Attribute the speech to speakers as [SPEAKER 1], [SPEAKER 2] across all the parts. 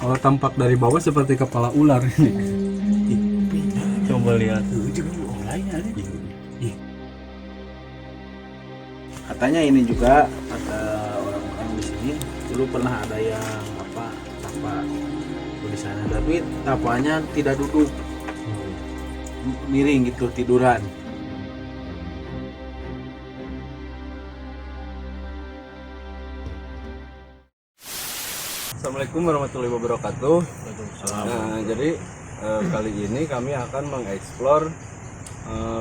[SPEAKER 1] Kalau tampak dari bawah seperti kepala ular ini. Coba lihat.
[SPEAKER 2] Katanya ini juga ada orang-orang di sini dulu pernah ada yang tapak di sana, tapi tapanya tidak duduk, miring gitu, tiduran.
[SPEAKER 1] Assalamualaikum warahmatullahi wabarakatuh. Nah, jadi kali ini kami akan mengeksplor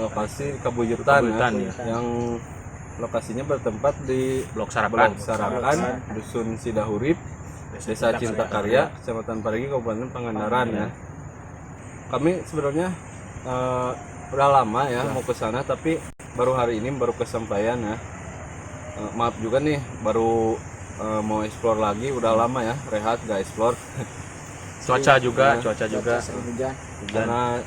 [SPEAKER 1] lokasi Kabuyutan ya, yang lokasinya bertempat di Blok Sarakan, Dusun Sidahurip, Desa Cinta Karya, Kecamatan Parigi, Kabupaten Pangandaran ya. Kami sebenarnya udah lama ya mau ke sana, tapi baru hari ini baru kesampaian ya. Maaf juga nih, baru mau explore lagi, udah lama ya rehat gak explore.
[SPEAKER 3] Cuaca juga
[SPEAKER 2] Hujan.
[SPEAKER 1] Karena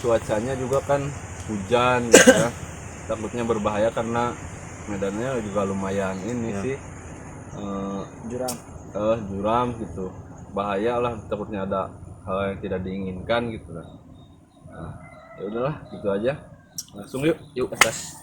[SPEAKER 1] cuacanya juga kan hujan gitu ya. Takutnya berbahaya karena medannya juga lumayan ini sih juram gitu, bahaya lah, takutnya ada hal yang tidak diinginkan gitu lah. Nah, ya udahlah gitu aja, langsung yuk atas.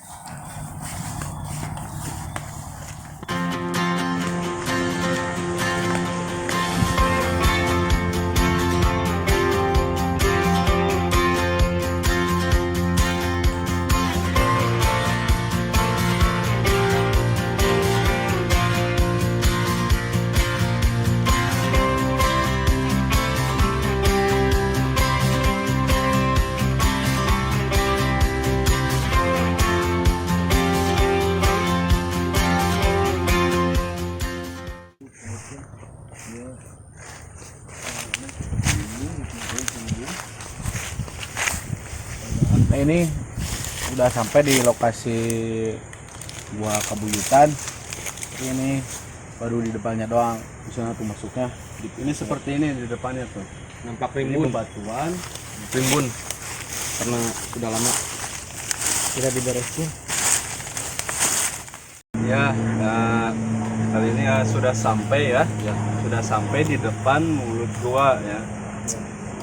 [SPEAKER 2] Nah, ini udah sampai di lokasi gua Kabuyutan. Ini baru di depannya doang, di sana tuh masuknya.
[SPEAKER 1] Ini seperti ini di depannya tuh,
[SPEAKER 3] nampak
[SPEAKER 1] ini
[SPEAKER 3] rimbun
[SPEAKER 1] bebatuan
[SPEAKER 3] karena sudah lama tidak diberesin.
[SPEAKER 1] ya. Nah, kali ini ya sudah sampai ya, sudah sampai di depan mulut gua ya.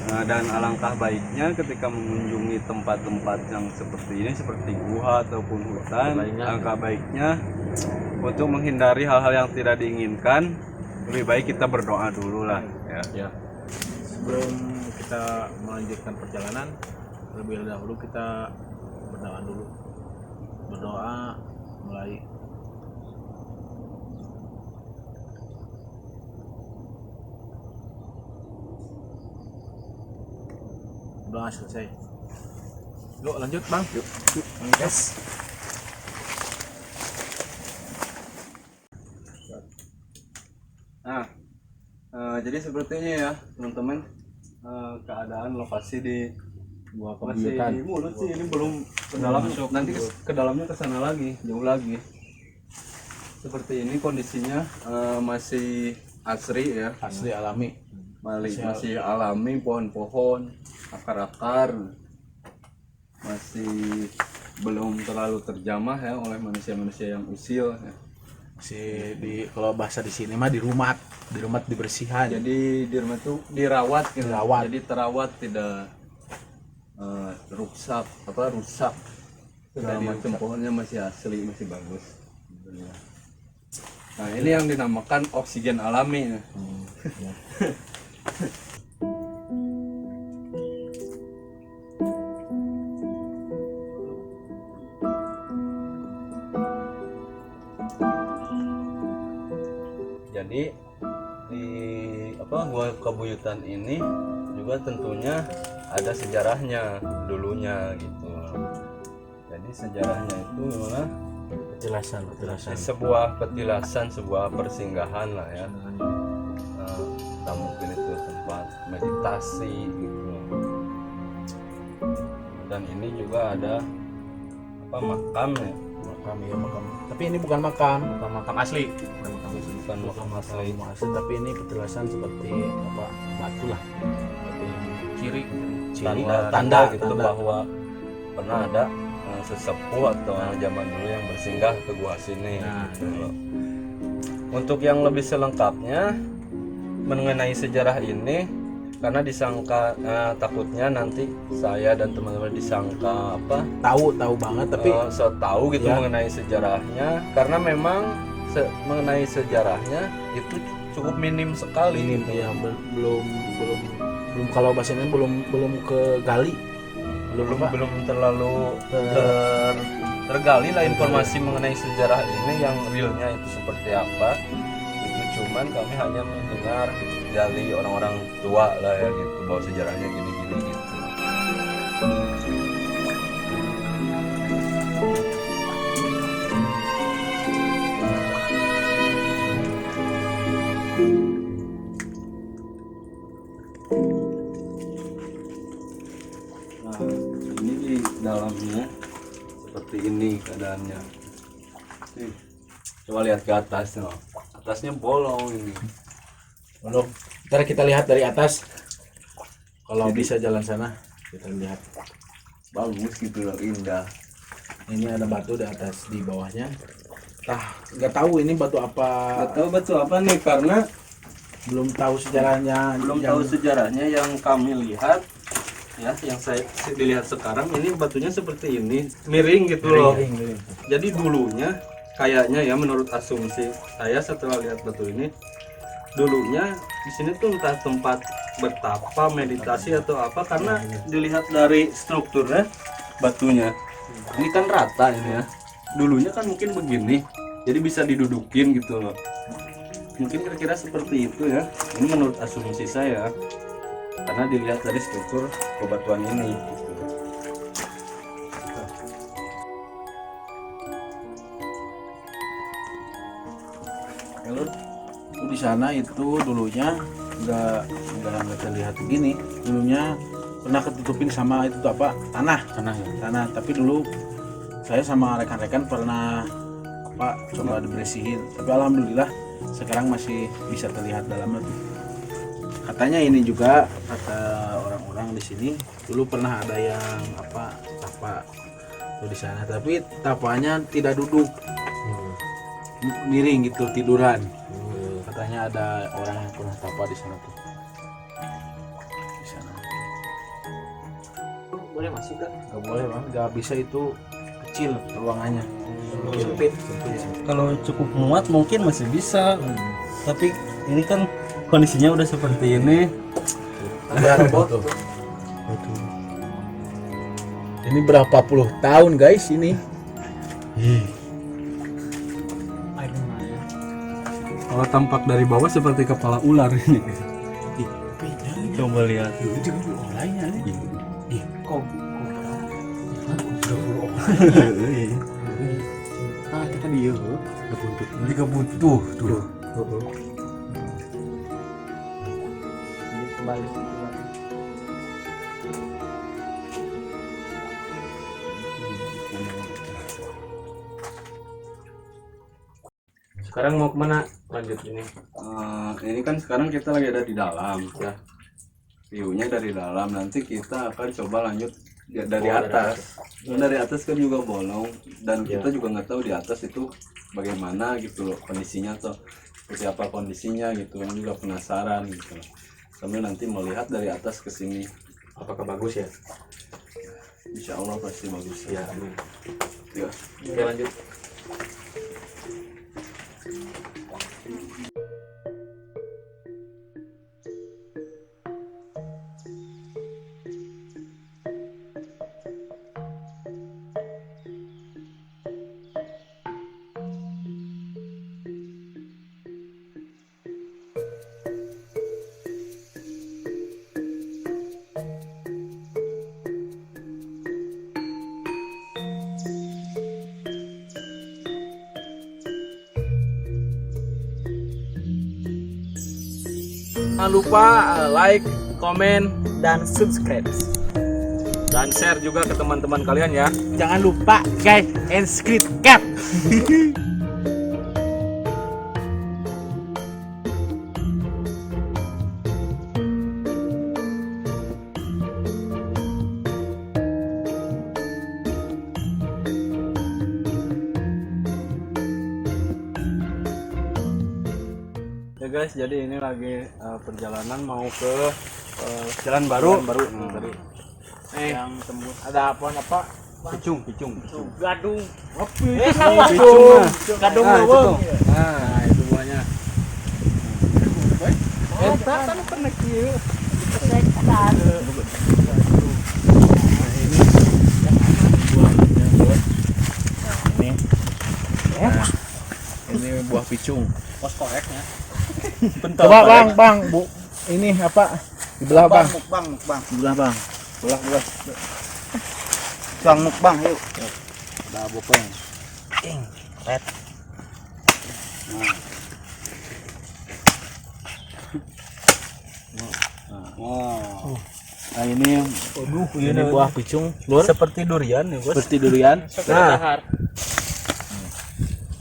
[SPEAKER 1] Nah, dan alangkah baiknya ketika mengunjungi tempat-tempat yang seperti ini, seperti gua ataupun hutan, alangkah baiknya untuk menghindari hal-hal yang tidak diinginkan, lebih baik kita berdoa dulu lah ya.
[SPEAKER 4] Sebelum kita melanjutkan perjalanan, terlebih dahulu kita berdoa dulu. Berdoa mulai. Doa selesai. Yuk lanjut bang. Yuk. Yes.
[SPEAKER 1] Nah, jadi seperti ini ya teman-teman, keadaan lokasi di
[SPEAKER 2] Gua
[SPEAKER 1] masih
[SPEAKER 2] Kabuyutan.
[SPEAKER 1] di mulut sih, ini belum ke dalam, nanti ke dalamnya ke sana lagi, jauh lagi. Seperti ini kondisinya, masih asri ya,
[SPEAKER 2] Asli alami.
[SPEAKER 1] masih alami, pohon-pohon, akar-akar masih belum terlalu terjamah ya oleh manusia-manusia yang usil ya.
[SPEAKER 2] Kalau bahasa di sini mah di rumah dibersihan.
[SPEAKER 1] Jadi di rumah itu dirawat gitu.
[SPEAKER 2] Dirawat.
[SPEAKER 1] Jadi terawat, tidak rusak. Segala macam pohonnya masih asli, masih bagus. Nah, ini yang dinamakan oksigen alami ya. Jadi di Gua Kabuyutan ini juga tentunya ada sejarahnya dulunya gitu. Jadi sejarahnya itu gimana?
[SPEAKER 2] Petilasan.
[SPEAKER 1] Sebuah petilasan, sebuah persinggahan lah ya. Nah, mungkin itu tempat meditasi gitu. Dan ini juga ada makam ya.
[SPEAKER 2] Makam. Tapi ini bukan makam asli.
[SPEAKER 1] Bukan makam asli.
[SPEAKER 2] Tapi ini petilasan seperti batu lah. Ciri
[SPEAKER 1] Tanda gitu bahwa pernah ada sesepuh atau zaman dulu yang bersinggah ke gua sini.
[SPEAKER 2] Nah,
[SPEAKER 1] gitu. Untuk yang lebih selengkapnya mengenai sejarah ini karena disangka takutnya nanti saya dan teman-teman disangka apa
[SPEAKER 2] tahu banget tapi
[SPEAKER 1] so tahu gitu
[SPEAKER 2] Ya.
[SPEAKER 1] mengenai sejarahnya, karena memang mengenai sejarahnya itu cukup minim sekali
[SPEAKER 2] ini
[SPEAKER 1] gitu.
[SPEAKER 2] ya belum kalau bahasanya belum ke gali
[SPEAKER 1] belum terlalu tergali lah informasi mengenai sejarah ini yang realnya itu seperti apa. Itu cuman kami hanya mendengar dari orang-orang tua lah ya gitu bahwa sejarahnya gini-gini gitu. Nah, ini di dalamnya seperti ini keadaannya. Nih, coba lihat ke atas, no. Atasnya bolong ini.
[SPEAKER 2] Belum. Ntar kita lihat dari atas. Kalau bisa jalan sana, kita lihat.
[SPEAKER 1] Bagus gitu loh, indah.
[SPEAKER 2] Ini ada batu di atas, di bawahnya. Nggak tahu ini batu apa.
[SPEAKER 1] Gak tahu betul apa nih karena
[SPEAKER 2] Belum tahu sejarahnya.
[SPEAKER 1] belum
[SPEAKER 2] yang-
[SPEAKER 1] tahu sejarahnya yang kami lihat. Ya, yang saya dilihat sekarang ini batunya seperti ini, miring gitu loh.
[SPEAKER 2] Miring.
[SPEAKER 1] Jadi dulunya kayaknya ya menurut asumsi saya setelah lihat batu ini, dulunya di sini tuh entah tempat bertapa, meditasi atau apa, karena dilihat dari strukturnya batunya. Ini kan rata ini ya. Dulunya kan mungkin begini. Jadi bisa didudukin gitu loh. Mungkin kira-kira seperti itu ya. Ini menurut asumsi saya. Karena dilihat dari struktur bebatuan ini gitu.
[SPEAKER 2] Kalau di sana itu dulunya nggak terlihat begini. Dulunya pernah ketutupin sama itu tuh apa tanah
[SPEAKER 3] ya.
[SPEAKER 2] Tapi dulu saya sama rekan-rekan pernah coba dibersihin. Tapi alhamdulillah sekarang masih bisa terlihat dalamnya tuh. Katanya ini juga kata orang-orang di sini dulu pernah ada yang tapa tuh di sana, tapi tapanya tidak duduk, miring gitu, tiduran. Katanya ada orang yang pernah tapa di sana tuh. Di sana.
[SPEAKER 3] Boleh masuk gak?
[SPEAKER 2] Gak boleh bang, gak bisa, itu kecil ruangannya.
[SPEAKER 3] Sempit.
[SPEAKER 1] Kalau cukup muat mungkin masih bisa. Tapi ini kan kondisinya udah seperti ini.
[SPEAKER 2] Tuh. Ini berapa puluh tahun guys ini?
[SPEAKER 1] Kalau tampak dari bawah seperti kepala ular ini. Coba lihat.
[SPEAKER 2] Itu lainnya nih.
[SPEAKER 3] Kita dia
[SPEAKER 1] Ini kebutuh tuh.
[SPEAKER 3] kembali. Sekarang mau kemana? Lanjut ini.
[SPEAKER 1] Ini kan sekarang kita lagi ada di dalam ya. View-nya dari dalam. Nanti kita akan coba lanjut dari atas. Dari atas kan juga bolong dan kita juga nggak tahu di atas itu bagaimana gitu loh kondisinya atau seperti apa kondisinya gitu. Yang juga penasaran gitu. Sambil nanti melihat dari atas ke sini.
[SPEAKER 3] Apakah bagus ya?
[SPEAKER 1] Insya Allah pasti bagus
[SPEAKER 3] Ya, amin.
[SPEAKER 1] ya.
[SPEAKER 3] Oke, lanjut. Jangan lupa like, komen,
[SPEAKER 4] Dan subscribe.
[SPEAKER 3] dan share juga ke teman-teman kalian ya.
[SPEAKER 4] Jangan lupa guys, and script cap.
[SPEAKER 1] Ya guys, jadi ini lagi perjalanan mau ke Jalan Baru. Tadi.
[SPEAKER 2] Yang tembus ada apa?
[SPEAKER 1] Picung.
[SPEAKER 4] Gadung.
[SPEAKER 1] Picung.
[SPEAKER 4] Gadung
[SPEAKER 1] Nah, itu
[SPEAKER 4] leuweung.
[SPEAKER 1] tuh. Nah, itu buahnya. Eta kan pernah kieu.
[SPEAKER 2] Ini buah picung.
[SPEAKER 3] Pos koreknya.
[SPEAKER 2] Coba bang, bu, ini apa? Dibelah bang.
[SPEAKER 5] Mukbang.
[SPEAKER 2] Belah bang. Belah.
[SPEAKER 5] Tuang mukbang yuk.
[SPEAKER 2] Udah bopeng. Nah ini buah picung lur
[SPEAKER 5] Seperti durian ya, Bos.
[SPEAKER 2] seperti durian.
[SPEAKER 3] Nah,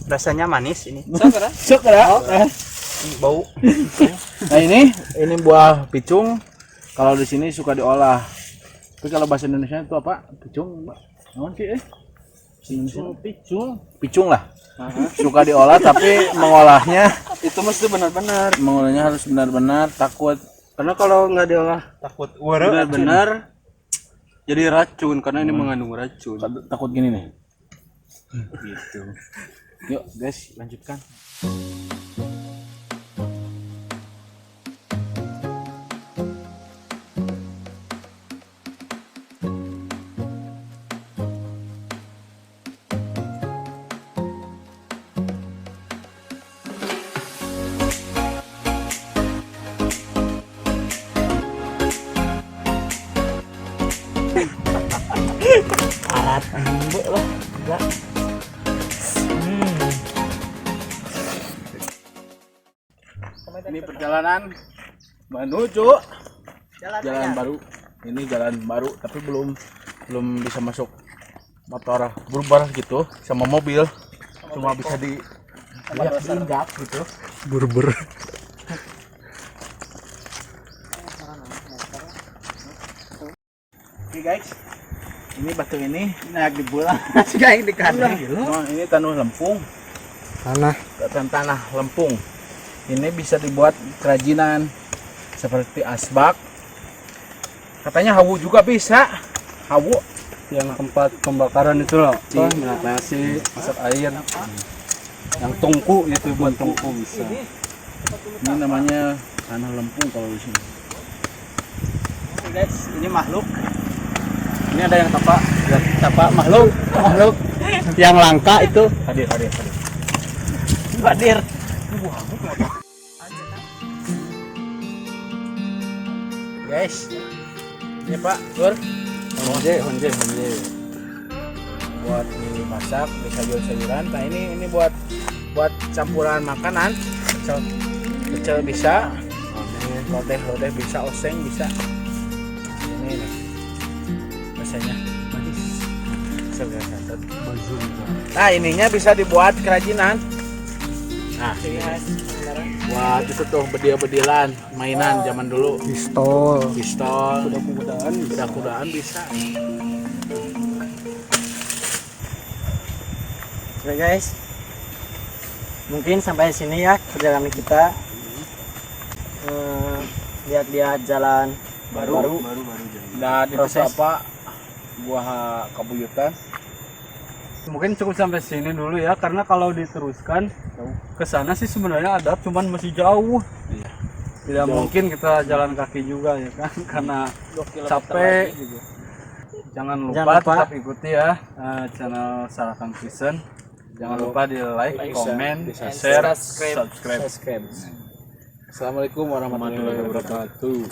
[SPEAKER 5] Rasanya manis ini.
[SPEAKER 2] Sok ya.
[SPEAKER 5] Bau.
[SPEAKER 2] Nah ini buah picung. Kalau di sini suka diolah. Tapi kalau bahasa Indonesia itu apa? Picung, Mbak. Naon sih Picung lah. Suka diolah tapi mengolahnya mengolahnya harus benar-benar takut
[SPEAKER 1] Karena kalau nggak diolah
[SPEAKER 5] Takut
[SPEAKER 1] benar-benar jadi racun karena ini mengandung racun.
[SPEAKER 2] takut gini nih. Gitu. Yuk guys, lanjutkan. Ini perjalanan menuju jalan baru. Ini jalan baru tapi belum bisa masuk motor berbar gitu sama mobil. Cuma bisa diinjak gitu. Berber. Oke guys. Ini batu ini naik di bulan.
[SPEAKER 5] Kayak di kandang.
[SPEAKER 2] Nah, ini tanah lempung. Tanah lempung. Ini bisa dibuat kerajinan seperti asbak. Katanya hawu juga bisa. Hawu
[SPEAKER 1] Yang tempat pembakaran itu loh. Apa? Minyak nasi, masak air. Yang tungku itu buat tungku bisa.
[SPEAKER 2] ini namanya tanah lempung kalau di sini.
[SPEAKER 5] Oke guys, ini makhluk.
[SPEAKER 1] Ini ada yang tapak.
[SPEAKER 5] Makhluk yang langka itu.
[SPEAKER 2] Hadir.
[SPEAKER 5] Hadir.
[SPEAKER 2] Guys. Ini Pak, Lur.
[SPEAKER 1] Honje.
[SPEAKER 2] Buat dimasak, di sayur-sayuran. Nah, ini buat campuran makanan. Pecel bisa. Lodeh bisa, oseng bisa. Ini nih. Rasanya manis. Nah, ininya bisa dibuat kerajinan. Nah, ini buat itu tuh bedil-bedilan, mainan zaman dulu. Pistol, kuda-kudaan bisa.
[SPEAKER 5] Oke guys. Mungkin sampai sini ya perjalanan kita. Lihat-lihat jalan baru.
[SPEAKER 2] Dan itu
[SPEAKER 5] Proses.
[SPEAKER 2] apa? Buah kabuyutan.
[SPEAKER 1] Mungkin cukup sampai sini dulu ya, karena kalau diteruskan ke sana sih sebenarnya ada, cuman masih jauh. Tidak mungkin kita jalan kaki juga ya kan, karena capek. Jangan lupa tetap ikuti ya channel Sarakan Vision. Jangan lupa di like, komen, share, subscribe.
[SPEAKER 2] Assalamualaikum warahmatullahi wabarakatuh.